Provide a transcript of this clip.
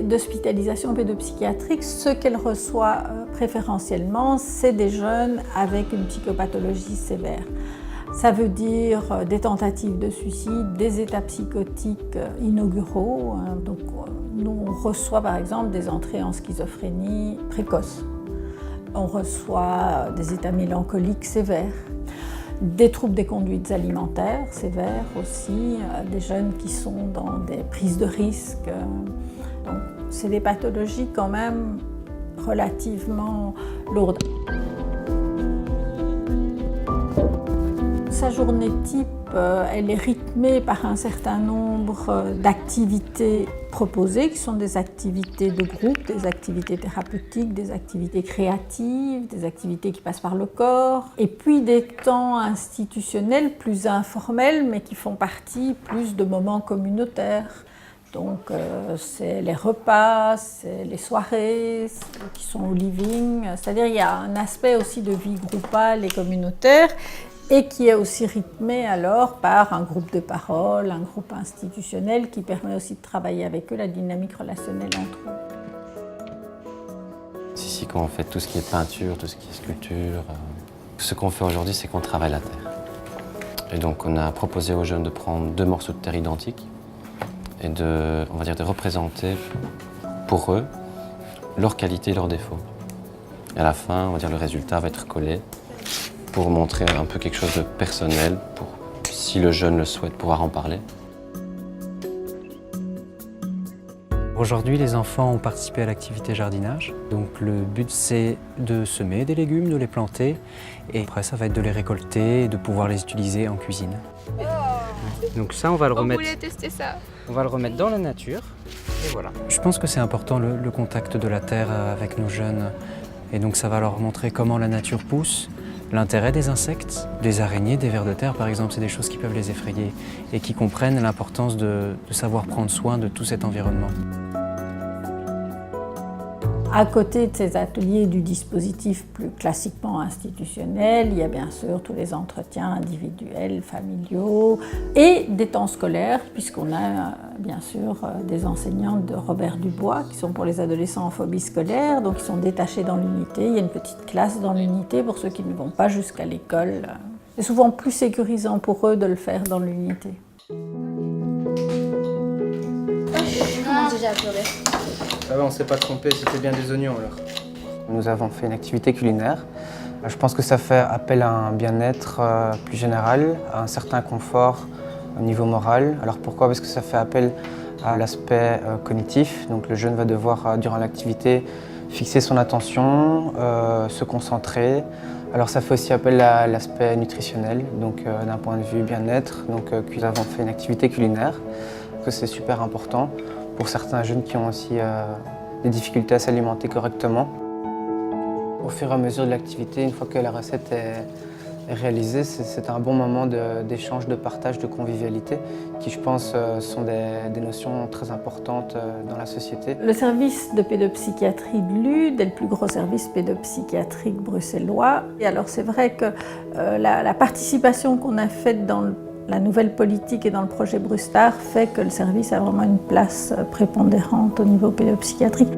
d'hospitalisation pédopsychiatrique, ce qu'elle reçoit préférentiellement, c'est des jeunes avec une psychopathologie sévère. Ça veut dire des tentatives de suicide, des états psychotiques inauguraux. Donc, nous, on reçoit par exemple des entrées en schizophrénie précoce. On reçoit des états mélancoliques sévères, des troubles des conduites alimentaires sévères aussi, des jeunes qui sont dans des prises de risques. Donc, c'est des pathologies quand même relativement lourdes. Sa journée type, elle est rythmée par un certain nombre d'activités proposées, qui sont des activités de groupe, des activités thérapeutiques, des activités créatives, des activités qui passent par le corps, et puis des temps institutionnels plus informels, mais qui font partie plus de moments communautaires. Donc c'est les repas, c'est les soirées qui sont au living, c'est-à-dire il y a un aspect aussi de vie groupale et communautaire, et qui est aussi rythmé alors par un groupe de parole, un groupe institutionnel qui permet aussi de travailler avec eux la dynamique relationnelle entre eux. Ici, quand on fait tout ce qui est peinture, tout ce qui est sculpture, ce qu'on fait aujourd'hui, c'est qu'on travaille la terre. Et donc on a proposé aux jeunes de prendre 2 morceaux de terre identiques et de représenter pour eux leurs qualités et leurs défauts. Et à la fin, le résultat va être collé pour montrer un peu quelque chose de personnel, pour, si le jeune le souhaite, pouvoir en parler. Aujourd'hui, les enfants ont participé à l'activité jardinage. Donc le but, c'est de semer des légumes, de les planter, et après ça va être de les récolter et de pouvoir les utiliser en cuisine. Donc ça, on va le remettre. On voulait tester ça. On va le remettre dans la nature, et voilà. Je pense que c'est important le contact de la terre avec nos jeunes, et donc ça va leur montrer comment la nature pousse. L'intérêt des insectes, des araignées, des vers de terre par exemple, c'est des choses qui peuvent les effrayer et qui comprennent l'importance de savoir prendre soin de tout cet environnement. À côté de ces ateliers du dispositif plus classiquement institutionnel, il y a bien sûr tous les entretiens individuels, familiaux et des temps scolaires, puisqu'on a bien sûr des enseignantes de Robert Dubois qui sont pour les adolescents en phobie scolaire, donc ils sont détachés dans l'unité. Il y a une petite classe dans l'unité pour ceux qui ne vont pas jusqu'à l'école. C'est souvent plus sécurisant pour eux de le faire dans l'unité. Comment déjà pleurer? Ah ouais, on ne s'est pas trompé, c'était bien des oignons alors. Nous avons fait une activité culinaire. Je pense que ça fait appel à un bien-être plus général, à un certain confort au niveau moral. Alors pourquoi? Parce que ça fait appel à l'aspect cognitif. Donc le jeune va devoir, durant l'activité, fixer son attention, se concentrer. Alors ça fait aussi appel à l'aspect nutritionnel, donc d'un point de vue bien-être. Donc nous avons fait une activité culinaire, que c'est super important pour certains jeunes qui ont aussi des difficultés à s'alimenter correctement. Au fur et à mesure de l'activité, une fois que la recette est réalisée, c'est un bon moment d'échange, de partage, de convivialité, qui je pense sont des notions très importantes dans la société. Le service de pédopsychiatrie de Lude est le plus gros service pédopsychiatrique bruxellois. Et alors c'est vrai que la participation qu'on a faite dans la nouvelle politique et dans le projet Brustar fait que le service a vraiment une place prépondérante au niveau pédopsychiatrique.